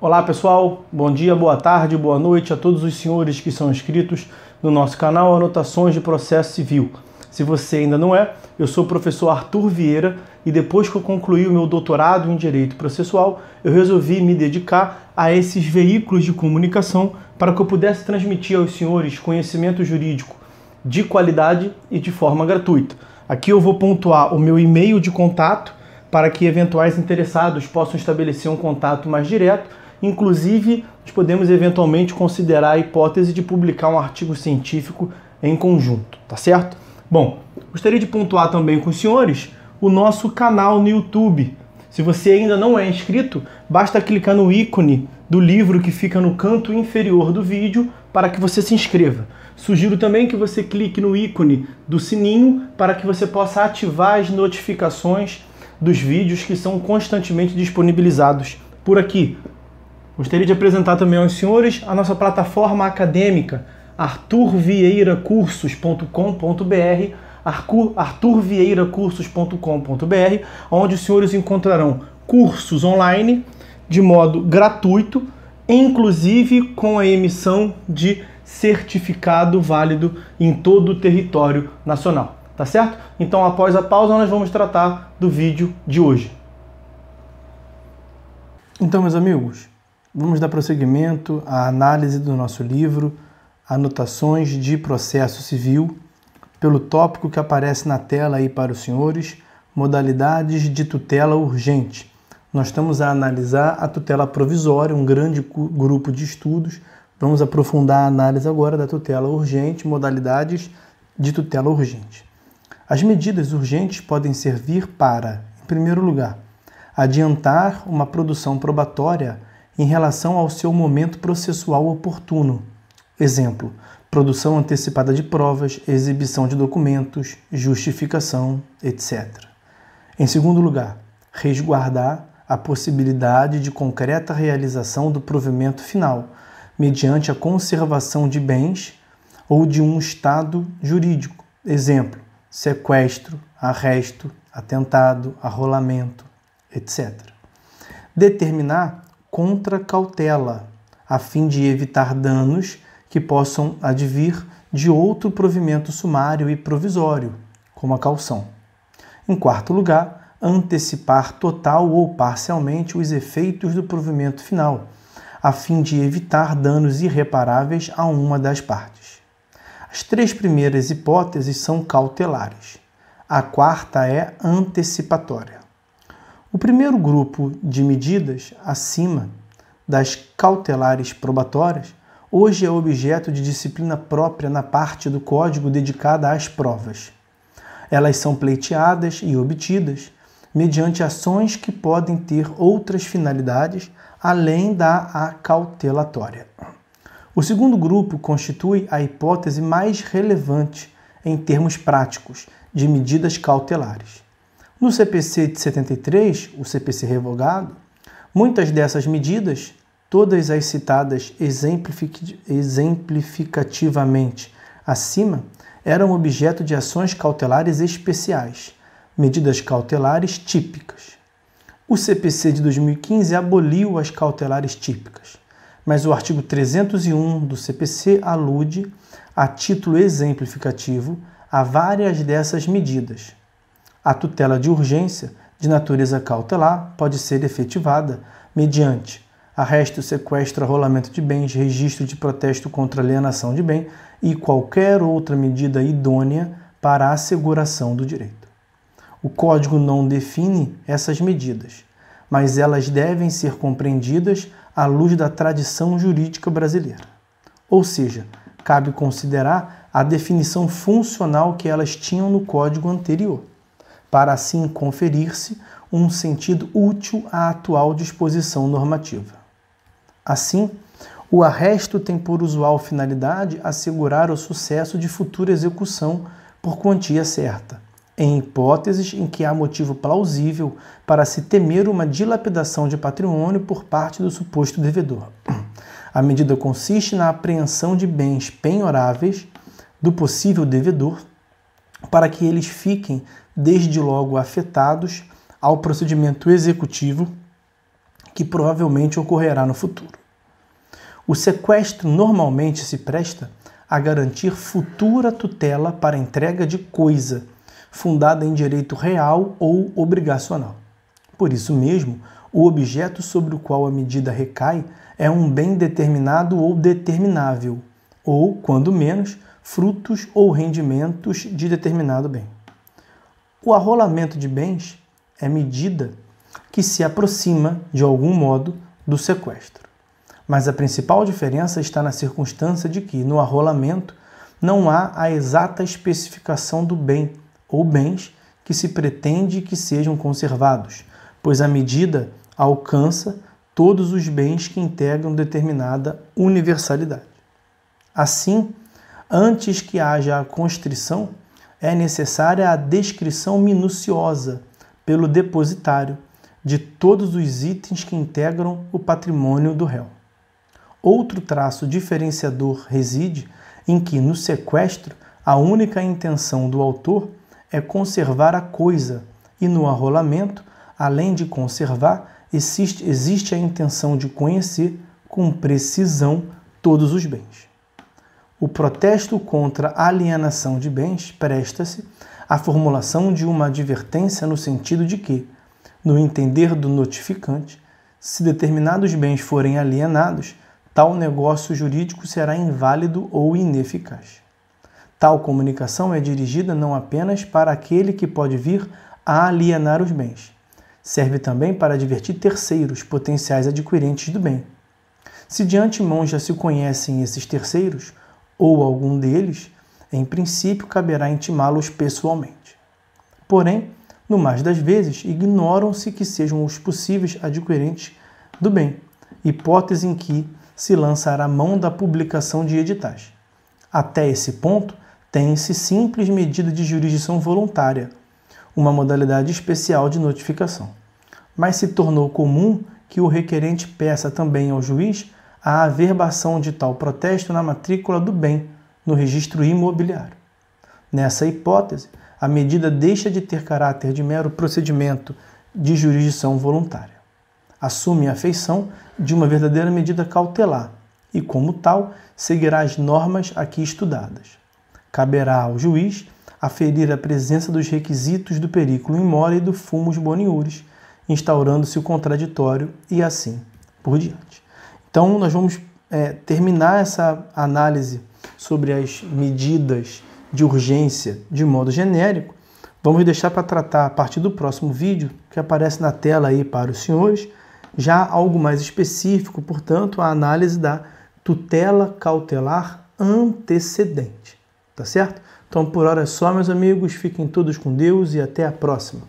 Olá pessoal, bom dia, boa tarde, boa noite a todos os senhores que são inscritos no nosso canal Anotações de Processo Civil. Se você ainda não é, eu sou o professor Arthur Vieira e depois que eu concluí o meu doutorado em Direito Processual, eu resolvi me dedicar a esses veículos de comunicação para que eu pudesse transmitir aos senhores conhecimento jurídico de qualidade e de forma gratuita. Aqui eu vou pontuar o meu e-mail de contato para que eventuais interessados possam estabelecer um contato mais direto. Inclusive, nós podemos eventualmente considerar a hipótese de publicar um artigo científico em conjunto, tá certo? Bom, gostaria de pontuar também com os senhores o nosso canal no YouTube. Se você ainda não é inscrito, basta clicar no ícone do livro que fica no canto inferior do vídeo para que você se inscreva. Sugiro também que você clique no ícone do sininho para que você possa ativar as notificações dos vídeos que são constantemente disponibilizados por aqui. Gostaria de apresentar também aos senhores a nossa plataforma acadêmica arturvieiracursos.com.br, arturvieiracursos.com.br, onde os senhores encontrarão cursos online de modo gratuito, inclusive com a emissão de certificado válido em todo o território nacional, tá certo? Então, após a pausa, nós vamos tratar do vídeo de hoje. Então, meus amigos, vamos dar prosseguimento à análise do nosso livro Anotações de Processo Civil, pelo tópico que aparece na tela aí para os senhores, modalidades de tutela urgente. Nós estamos a analisar a tutela provisória, um grande grupo de estudos. Vamos aprofundar a análise agora da tutela urgente, modalidades de tutela urgente. As medidas urgentes podem servir para, em primeiro lugar, adiantar uma produção probatória em relação ao seu momento processual oportuno. Exemplo, produção antecipada de provas, exibição de documentos, justificação, etc. Em segundo lugar, resguardar a possibilidade de concreta realização do provimento final, mediante a conservação de bens ou de um estado jurídico. Exemplo, sequestro, arresto, atentado, arrolamento, etc. Determinar contra cautela, a fim de evitar danos que possam advir de outro provimento sumário e provisório, como a caução. Em quarto lugar, antecipar total ou parcialmente os efeitos do provimento final, a fim de evitar danos irreparáveis a uma das partes. As três primeiras hipóteses são cautelares. A quarta é antecipatória. O primeiro grupo de medidas, acima das cautelares probatórias, hoje é objeto de disciplina própria na parte do Código dedicada às provas. Elas são pleiteadas e obtidas mediante ações que podem ter outras finalidades além da acautelatória. O segundo grupo constitui a hipótese mais relevante em termos práticos de medidas cautelares. No CPC de 73, o CPC revogado, muitas dessas medidas, todas as citadas exemplificativamente acima, eram objeto de ações cautelares especiais, medidas cautelares típicas. O CPC de 2015 aboliu as cautelares típicas, mas o artigo 301 do CPC alude, a título exemplificativo, a várias dessas medidas. A tutela de urgência, de natureza cautelar, pode ser efetivada mediante arresto, sequestro, arrolamento de bens, registro de protesto contra alienação de bem e qualquer outra medida idônea para a asseguração do direito. O Código não define essas medidas, mas elas devem ser compreendidas à luz da tradição jurídica brasileira. Ou seja, cabe considerar a definição funcional que elas tinham no Código anterior, para assim conferir-se um sentido útil à atual disposição normativa. Assim, o arresto tem por usual finalidade assegurar o sucesso de futura execução por quantia certa, em hipóteses em que há motivo plausível para se temer uma dilapidação de patrimônio por parte do suposto devedor. A medida consiste na apreensão de bens penhoráveis do possível devedor para que eles fiquem desde logo afetados ao procedimento executivo que provavelmente ocorrerá no futuro. O sequestro normalmente se presta a garantir futura tutela para entrega de coisa, fundada em direito real ou obrigacional. Por isso mesmo, o objeto sobre o qual a medida recai é um bem determinado ou determinável, ou, quando menos, frutos ou rendimentos de determinado bem. O arrolamento de bens é medida que se aproxima, de algum modo, do sequestro. Mas a principal diferença está na circunstância de que, no arrolamento, não há a exata especificação do bem ou bens que se pretende que sejam conservados, pois a medida alcança todos os bens que integram determinada universalidade. Assim, antes que haja a constrição, é necessária a descrição minuciosa pelo depositário de todos os itens que integram o patrimônio do réu. Outro traço diferenciador reside em que, no sequestro, a única intenção do autor é conservar a coisa e, no arrolamento, além de conservar, existe a intenção de conhecer com precisão todos os bens. O protesto contra a alienação de bens presta-se à formulação de uma advertência no sentido de que, no entender do notificante, se determinados bens forem alienados, tal negócio jurídico será inválido ou ineficaz. Tal comunicação é dirigida não apenas para aquele que pode vir a alienar os bens, serve também para advertir terceiros, potenciais adquirentes do bem. Se de antemão já se conhecem esses terceiros, ou algum deles, em princípio caberá intimá-los pessoalmente. Porém, no mais das vezes, ignoram-se que sejam os possíveis adquirentes do bem, hipótese em que se lançará a mão da publicação de editais. Até esse ponto, tem-se simples medida de jurisdição voluntária, uma modalidade especial de notificação. Mas se tornou comum que o requerente peça também ao juiz a averbação de tal protesto na matrícula do bem, no registro imobiliário. Nessa hipótese, a medida deixa de ter caráter de mero procedimento de jurisdição voluntária. Assume a feição de uma verdadeira medida cautelar e, como tal, seguirá as normas aqui estudadas. Caberá ao juiz aferir a presença dos requisitos do periculo in more e do fumus boniuris, instaurando-se o contraditório e assim por diante. Então, nós vamos terminar essa análise sobre as medidas de urgência de modo genérico. Vamos deixar para tratar a partir do próximo vídeo, que aparece na tela aí para os senhores, já algo mais específico, portanto, a análise da tutela cautelar antecedente. Tá certo? Então, por hora é só, meus amigos. Fiquem todos com Deus e até a próxima.